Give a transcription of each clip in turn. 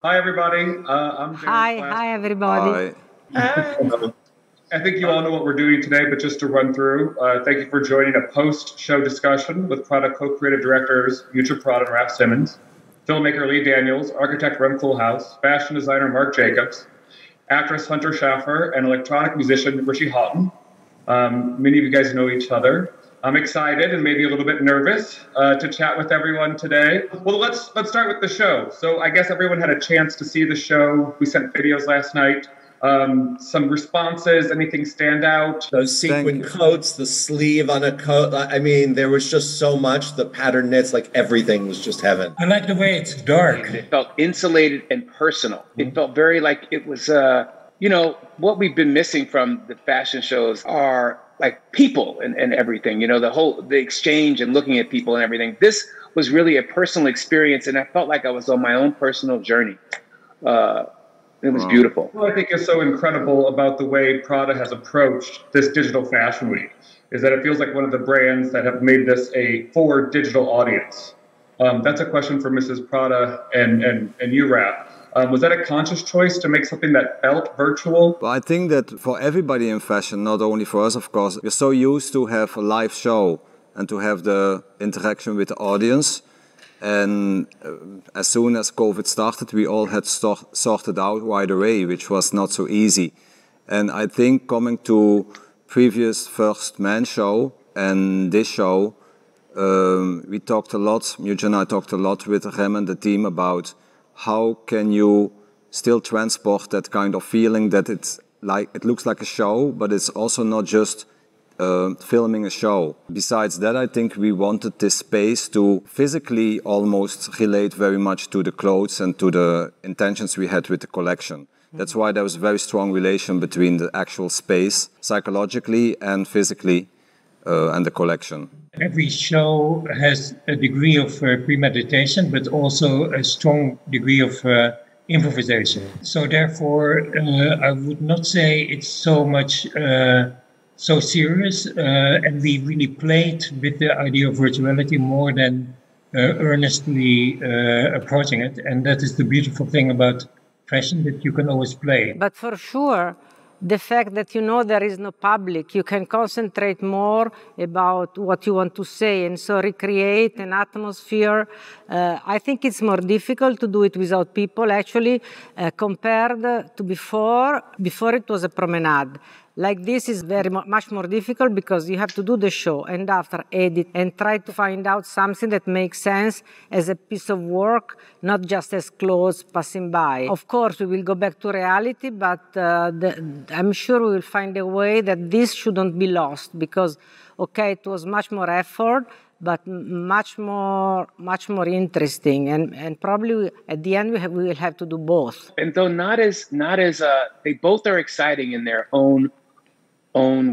Hi, everybody. I'm James. Hi, everybody. Hi. I think you all know what we're doing today, but just to run through, thank you for joining a post-show discussion with Prada co-creative directors Miuccia Prada and Raf Simons, filmmaker Lee Daniels, architect Rem Koolhaus, fashion designer Marc Jacobs, actress Hunter Schaffer, and electronic musician Rishi Houghton. Many of you guys know each other. I'm excited and maybe a little bit nervous to chat with everyone today. Well, let's start with the show. So I guess everyone had a chance to see the show. We sent videos last night. Some responses, anything stand out? Those sequin coats, the sleeve on a coat. I mean, there was just so much. The pattern knits, like everything was just heaven. I like the way it's dark. It felt insulated and personal. It felt very like it was, what we've been missing from the fashion shows are like people and everything, the exchange and looking at people and everything. This was really a personal experience, and I felt like I was on my own personal journey. It was beautiful. What I think is so incredible about the way Prada has approached this digital fashion week is that it feels like one of the brands that have made this for digital audience. That's a question for Mrs. Prada and you, Raf. Was that a conscious choice to make something that felt virtual? Well, I think that for everybody in fashion, not only for us, of course, we're so used to have a live show and to have the interaction with the audience. And as soon as COVID started, we all had sorted out right away, which was not so easy. And I think coming to previous First Man show and this show, we talked a lot, Miuccia and I talked a lot with Rem and the team about how can you still transport that kind of feeling that it looks like a show, but it's also not just filming a show. Besides that, I think we wanted this space to physically almost relate very much to the clothes and to the intentions we had with the collection. That's why there was a very strong relation between the actual space, psychologically and physically, and the collection. Every show has a degree of premeditation, but also a strong degree of improvisation. So therefore, I would not say it's so much so serious, and we really played with the idea of virtuality more than earnestly approaching it. And that is the beautiful thing about fashion, that you can always play. But for sure, the fact that you know there is no public, you can concentrate more about what you want to say and so recreate an atmosphere. I think it's more difficult to do it without people, actually, compared to before. Before it was a promenade. Like this is much more difficult because you have to do the show and after edit and try to find out something that makes sense as a piece of work, not just as clothes passing by. Of course, we will go back to reality, but I'm sure we will find a way that this shouldn't be lost because, okay, it was much more effort, but much more interesting, and probably at the end we will have to do both. And though not as they both are exciting in their own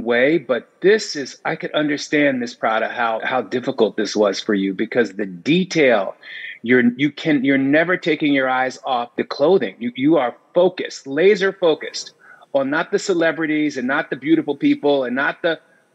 way, but this is, I could understand, Miss Prada, how difficult this was for you, because the detail, you're never taking your eyes off the clothing. You are focused, laser focused on not the celebrities and not the beautiful people and not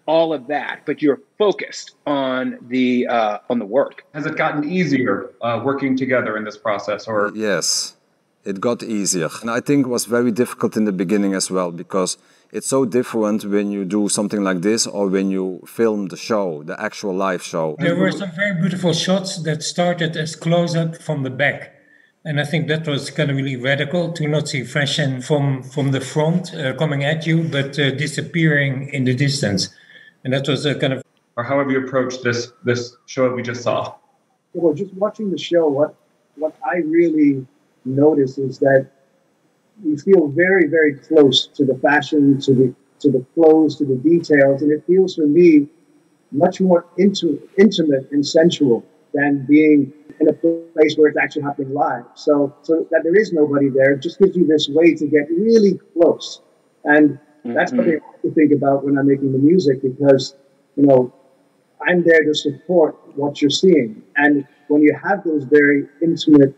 all of that, but you're focused on the work. Has it gotten easier working together in this process, or? Yes, it got easier. And I think it was very difficult in the beginning as well, because it's so different when you do something like this or when you film the show, the actual live show. There were some very beautiful shots that started as close-up from the back. And I think that was kind of really radical to not see fashion from the front coming at you, but disappearing in the distance. And that was a kind of... Or how have you approached this show that we just saw? Well, just watching the show, what I really notice is that you feel very, very close to the fashion, to the clothes, to the details, and it feels for me much more intimate and sensual than being in a place where it's actually happening live. So that there is nobody there, it just gives you this way to get really close. And that's what I have to think about when I'm making the music, because, I'm there to support what you're seeing. And when you have those very intimate,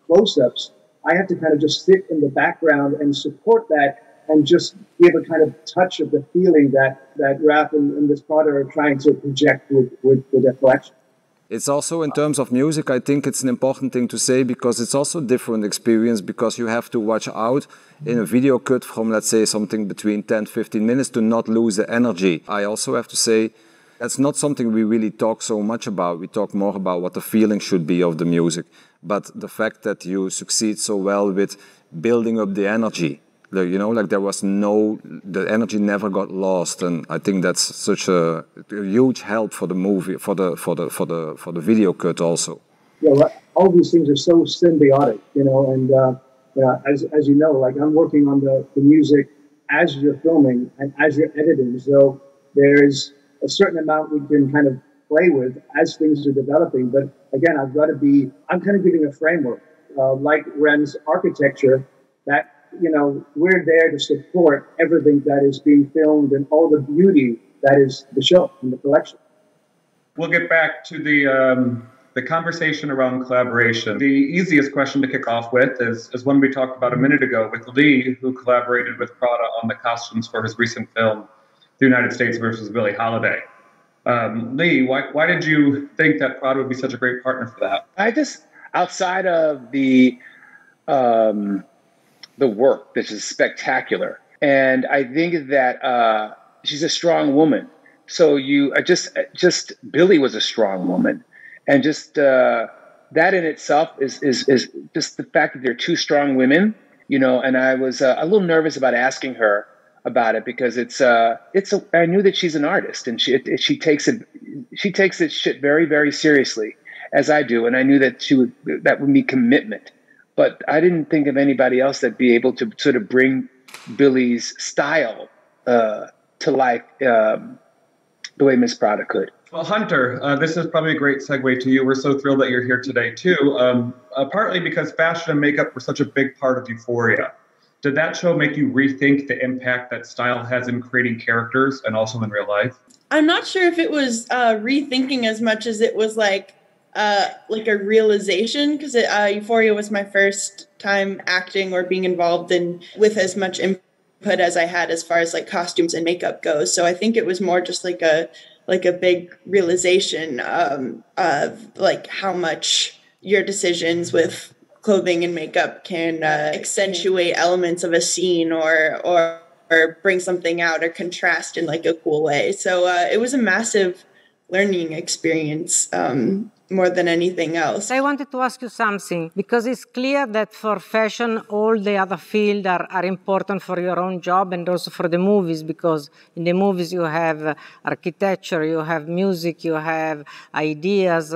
close-ups, I have to kind of just sit in the background and support that and just give a kind of touch of the feeling that Raf and Miss Prada are trying to project with their collection. It's also, in terms of music, I think it's an important thing to say, because it's also a different experience, because you have to watch out in a video cut from, let's say, something between 10-15 minutes to not lose the energy. I also have to say, that's not something we really talk so much about. We talk more about what the feeling should be of the music. But the fact that you succeed so well with building up the energy, there was the energy never got lost, and I think that's such a huge help for the movie, for the video cut also. Yeah, well, all these things are so symbiotic, and as you know, like I'm working on the music as you're filming and as you're editing, so there's a certain amount we can kind of play with as things are developing. But again, I'm kind of giving a framework, like Rem's architecture, that, we're there to support everything that is being filmed and all the beauty that is the show and the collection. We'll get back to the conversation around collaboration. The easiest question to kick off with is one we talked about a minute ago with Lee, who collaborated with Prada on the costumes for his recent film, The United States versus Billie Holiday. Lee, why did you think that Prada would be such a great partner for that? I just, outside of the the work, which is spectacular. And I think that she's a strong woman. So just Billie was a strong woman, and just that in itself is just the fact that they're two strong women, And I was a little nervous about asking her about it because I knew that she's an artist and she takes this shit very, very seriously, as I do, and I knew that that would be commitment. But I didn't think of anybody else that'd be able to sort of bring Billie's style to life the way Miss Prada could. Well, Hunter, this is probably a great segue to you. We're so thrilled that you're here today, too, partly because fashion and makeup were such a big part of Euphoria. Did that show make you rethink the impact that style has in creating characters and also in real life? I'm not sure if it was rethinking as much as it was like a realization, because Euphoria was my first time acting or being involved with as much input as I had as far as like costumes and makeup goes. So I think it was more just like a big realization of like how much your decisions with clothing and makeup can accentuate elements of a scene or bring something out or contrast in like a cool way. So it was a massive learning experience more than anything else. I wanted to ask you something, because it's clear that for fashion, all the other fields are important for your own job and also for the movies, because in the movies you have architecture, you have music, you have ideas.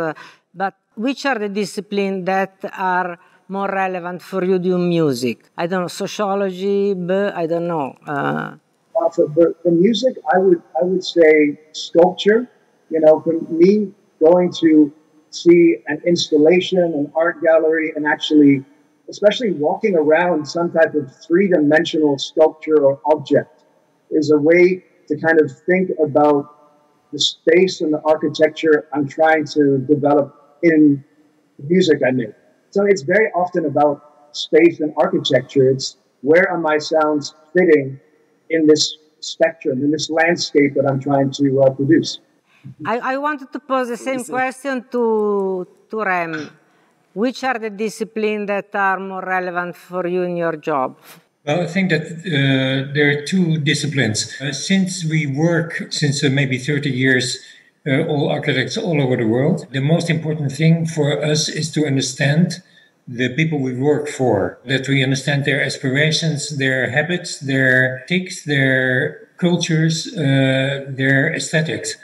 But which are the disciplines that are more relevant for you doing music? I don't know, sociology, I don't know. For music, I would say sculpture. For me, going to see an installation, an art gallery, and actually, especially walking around some type of three-dimensional sculpture or object is a way to kind of think about the space and the architecture I'm trying to develop in the music I make. So it's very often about space and architecture. It's where are my sounds fitting in this spectrum, in this landscape that I'm trying to produce. I wanted to pose the same question to Rem. Which are the disciplines that are more relevant for you in your job? Well, I think that there are two disciplines. Since we work since maybe 30 years, all architects all over the world, the most important thing for us is to understand the people we work for, that we understand their aspirations, their habits, their tics, their cultures, their aesthetics.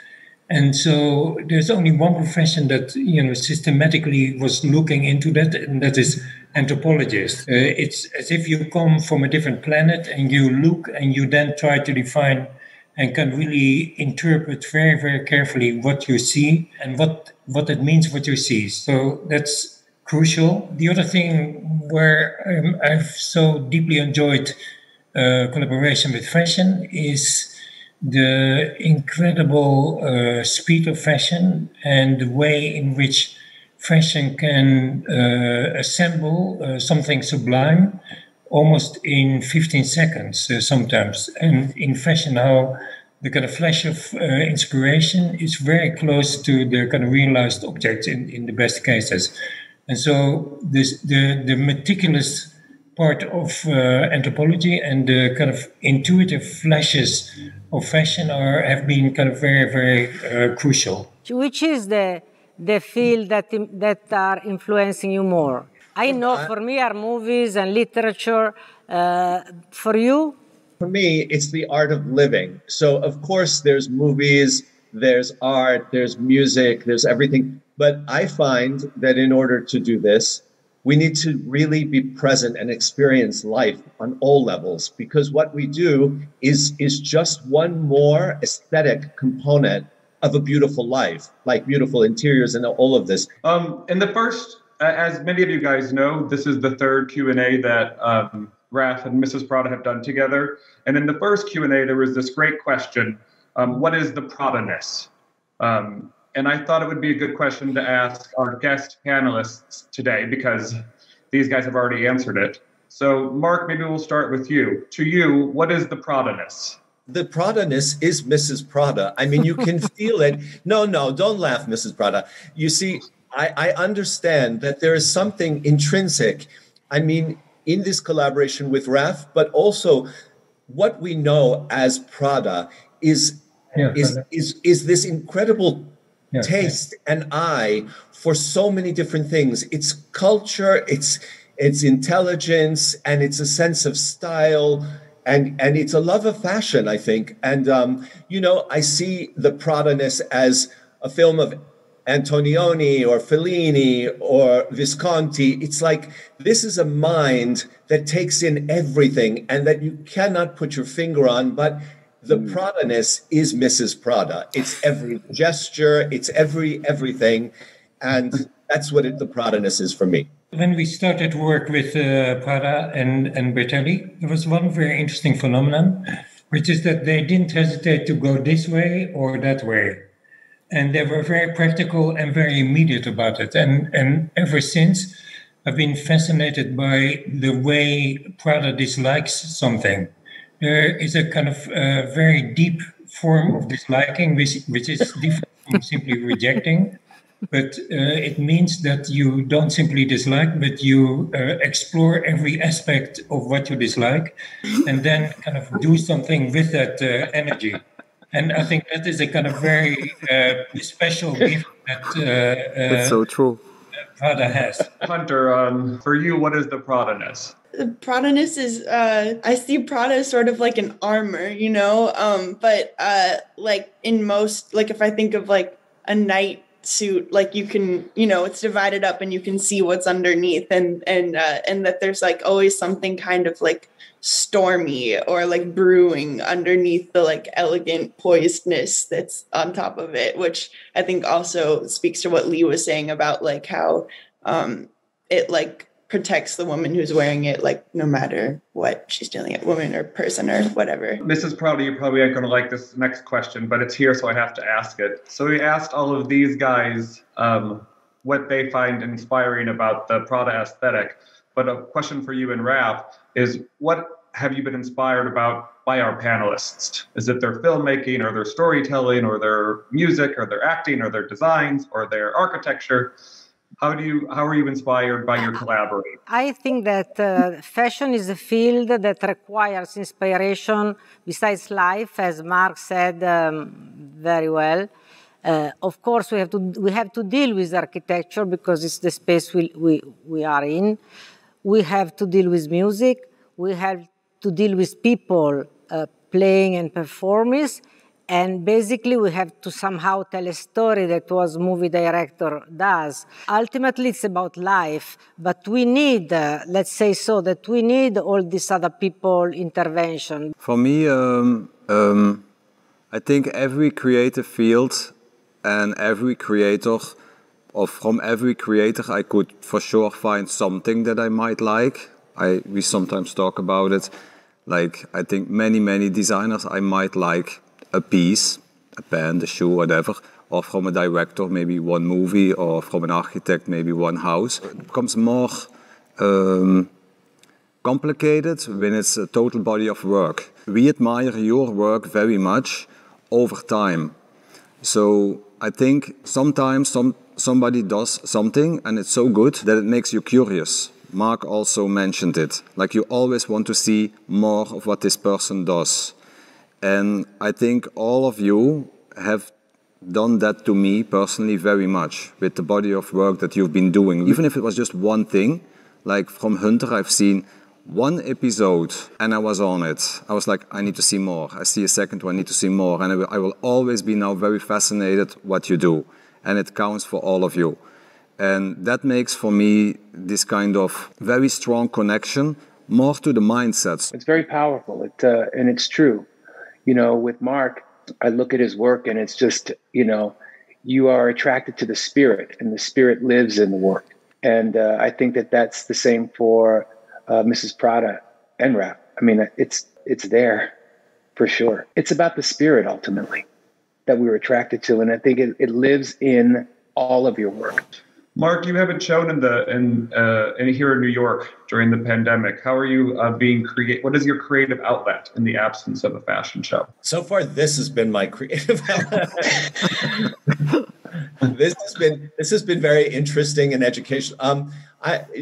And so there's only one profession that, systematically was looking into that, and that is anthropologist. It's as if you come from a different planet and you look and you then try to define and can really interpret very, very carefully what you see and what it means, what you see. So that's crucial. The other thing where I've so deeply enjoyed collaboration with fashion is the incredible speed of fashion and the way in which fashion can assemble something sublime almost in 15 seconds sometimes. And in fashion, how the kind of flash of inspiration is very close to the kind of realized object in the best cases. And so the meticulous part of anthropology and the kind of intuitive flashes of fashion have been kind of very, very crucial. Which is the field that are influencing you more? I know for me are movies and literature. For you? For me, it's the art of living. So, of course, there's movies, there's art, there's music, there's everything. But I find that in order to do this, we need to really be present and experience life on all levels, because what we do is just one more aesthetic component of a beautiful life, like beautiful interiors and all of this. In the first, as many of you guys know, this is the third Q&A that Raf and Mrs. Prada have done together. And in the first Q&A, there was this great question, what is the Prada-ness? And I thought it would be a good question to ask our guest panelists today, because these guys have already answered it. So, Mark, maybe we'll start with you. To you, what is the Prada-ness? The Prada-ness is Mrs. Prada. I mean, you can feel it. No, don't laugh, Mrs. Prada. You see, I understand that there is something intrinsic I mean, in this collaboration with Raf, but also what we know as Prada is this incredible taste and eye for so many different things. It's culture, it's intelligence, and it's a sense of style, and it's a love of fashion, I think. And I see the Prada-ness as a film of Antonioni or Fellini or Visconti. It's like this is a mind that takes in everything and that you cannot put your finger on, but the Prada-ness is Mrs. Prada. It's every gesture, it's everything, and that's what the Prada-ness is for me. When we started work with Prada and Bertelli, there was one very interesting phenomenon, which is that they didn't hesitate to go this way or that way. And they were very practical and very immediate about it. And ever since, I've been fascinated by the way Prada dislikes something. There is a kind of very deep form of disliking, which is different from simply rejecting. But it means that you don't simply dislike, but you explore every aspect of what you dislike and then kind of do something with that energy. And I think that is a kind of very special gift that That's so true. Prada has. Hunter, for you, what is the Prada-ness? The Prada-ness is, I see Prada as sort of like an armor, but like in most, like if I think of like a night suit, like you can, it's divided up and you can see what's underneath, and that there's like always something kind of like stormy or like brewing underneath the like elegant poisedness that's on top of it, which I think also speaks to what Lee was saying about like how it like protects the woman who's wearing it, like no matter what she's dealing with, woman or person or whatever. Mrs. Prada, you probably ain't going to like this next question, but it's here, so I have to ask it. So we asked all of these guys what they find inspiring about the Prada aesthetic. But a question for you and Raf is, what have you been inspired about by our panelists? Is it their filmmaking or their storytelling or their music or their acting or their designs or their architecture? How are you inspired by your collaborators? I think that fashion is a field that requires inspiration besides life, as Mark said very well. Of course, we have to deal with architecture because it's the space we are in. We have to deal with music. We have to deal with people playing and performing. And basically, we have to somehow tell a story that was movie director does. Ultimately, it's about life, but we need, let's say so, that we need all these other people intervention. For me, I think every creative field and every creator, or from every creator, I could for sure find something that I might like. We sometimes talk about it. Like, I think many designers I might like a piece, a pen, a shoe, whatever, or from a director, maybe one movie, or from an architect, maybe one house. It becomes more complicated when it's a total body of work. We admire your work very much over time. So I think sometimes somebody does something and it's so good that it makes you curious. Mark also mentioned it. Like, you always want to see more of what this person does. And I think all of you have done that to me personally very much with the body of work that you've been doing. Even if it was just one thing, like from Hunter, I've seen one episode and I was on it. I was like, I need to see more. I see a second one, I need to see more. And I will always be now very fascinated what you do. And it counts for all of you. And that makes for me this kind of very strong connection, more to the mindsets. It's very powerful, and it's true. With Mark, I look at his work and it's just, you are attracted to the spirit and the spirit lives in the work. And I think that that's the same for Mrs. Prada and Raf. I mean, it's there for sure. It's about the spirit ultimately that we were attracted to. And I think it lives in all of your work. Mark, you haven't shown in here in New York during the pandemic. How are you being creative? What is your creative outlet in the absence of a fashion show? So far, this has been my creative outlet. This has been very interesting and educational.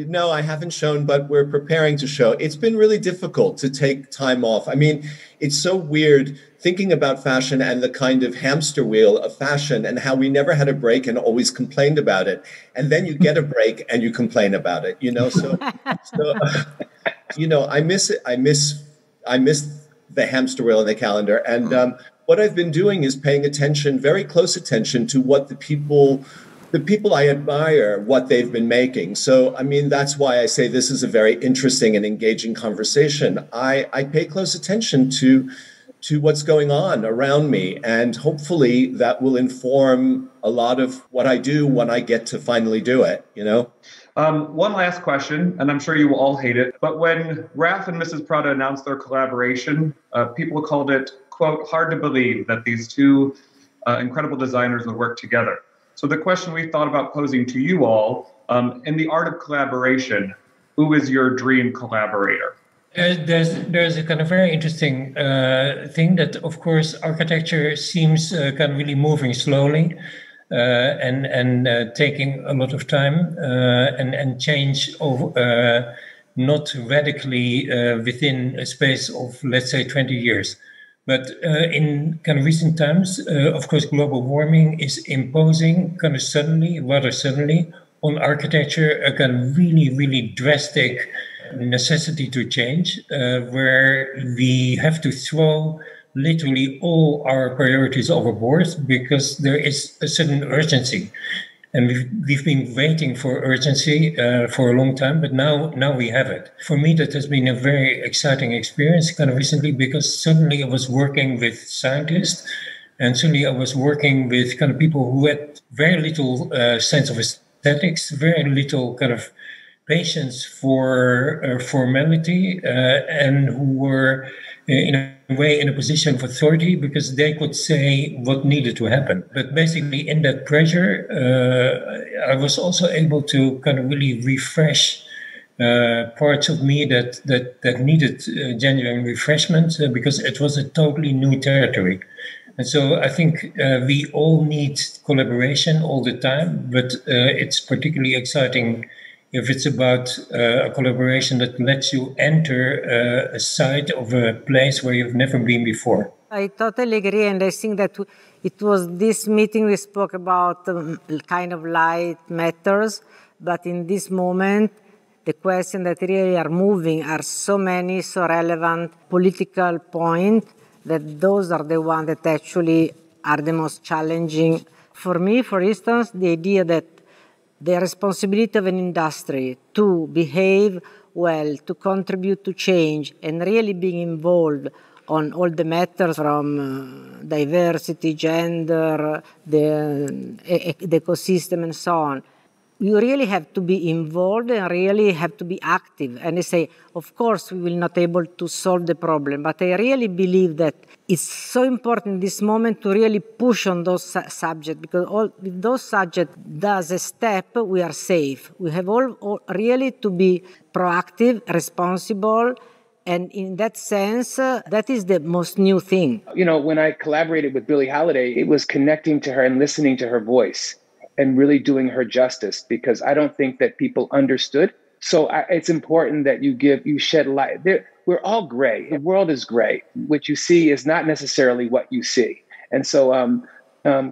No, I haven't shown, but we're preparing to show. It's been really difficult to take time off. I mean, it's so weird thinking about fashion and the kind of hamster wheel of fashion and how we never had a break and always complained about it. And then you get a break and you complain about it, you know? So I miss it. I miss the hamster wheel in the calendar. And what I've been doing is paying attention, very close attention to what the people I admire, what they've been making. So, I mean, that's why I say this is a very interesting and engaging conversation. I pay close attention to what's going on around me, and hopefully that will inform a lot of what I do when I get to finally do it, you know? One last question, and I'm sure you will all hate it, but when Raf and Mrs. Prada announced their collaboration, people called it, quote, hard to believe that these two incredible designers would work together. So the question we thought about posing to you all, in the art of collaboration, who is your dream collaborator? There's a kind of very interesting thing that, of course, architecture seems kind of really moving slowly and taking a lot of time and change not radically within a space of, let's say, 20 years. But in kind of recent times, of course, global warming is imposing kind of rather suddenly, on architecture a kind of really, really drastic necessity to change, where we have to throw literally all our priorities overboard because there is a sudden urgency. And we've been waiting for urgency for a long time, but now we have it. For me, that has been a very exciting experience kind of recently, because suddenly I was working with scientists, and suddenly I was working with kind of people who had very little sense of aesthetics, very little kind of patience for formality, and who were in a way in a position of authority because they could say what needed to happen. But basically in that pressure, I was also able to kind of really refresh parts of me that needed genuine refreshment because it was a totally new territory. And so I think we all need collaboration all the time, but it's particularly exciting if it's about a collaboration that lets you enter a site of a place where you've never been before. I totally agree, and I think that it was this meeting we spoke about kind of light matters, but in this moment, the questions that really are moving are so many, so relevant political points that those are the ones that actually are the most challenging. For me, for instance, the idea that the responsibility of an industry to behave well, to contribute to change, and really being involved on all the matters from diversity, gender, the ecosystem, and so on. You really have to be involved and really have to be active. And I say, of course, we will not be able to solve the problem, but I really believe that it's so important in this moment to really push on those subjects, because with those subjects, as a step, we are safe. We have all really to be proactive, responsible, and in that sense, that is the most new thing. You know, when I collaborated with Billie Holiday, it was connecting to her and listening to her voice and really doing her justice, because I don't think that people understood. So it's important that you shed light. We're all gray. The world is gray. What you see is not necessarily what you see. And so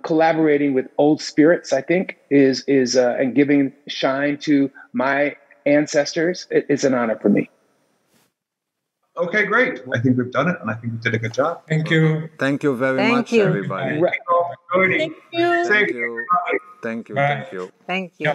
collaborating with old spirits, I think, is and giving shine to my ancestors is an honor for me. Okay, great. I think we've done it, and I think we did a good job. Thank you. Thank you very much, everybody. Thank you. Thank you. Thank you. Bye. Thank you. Thank you.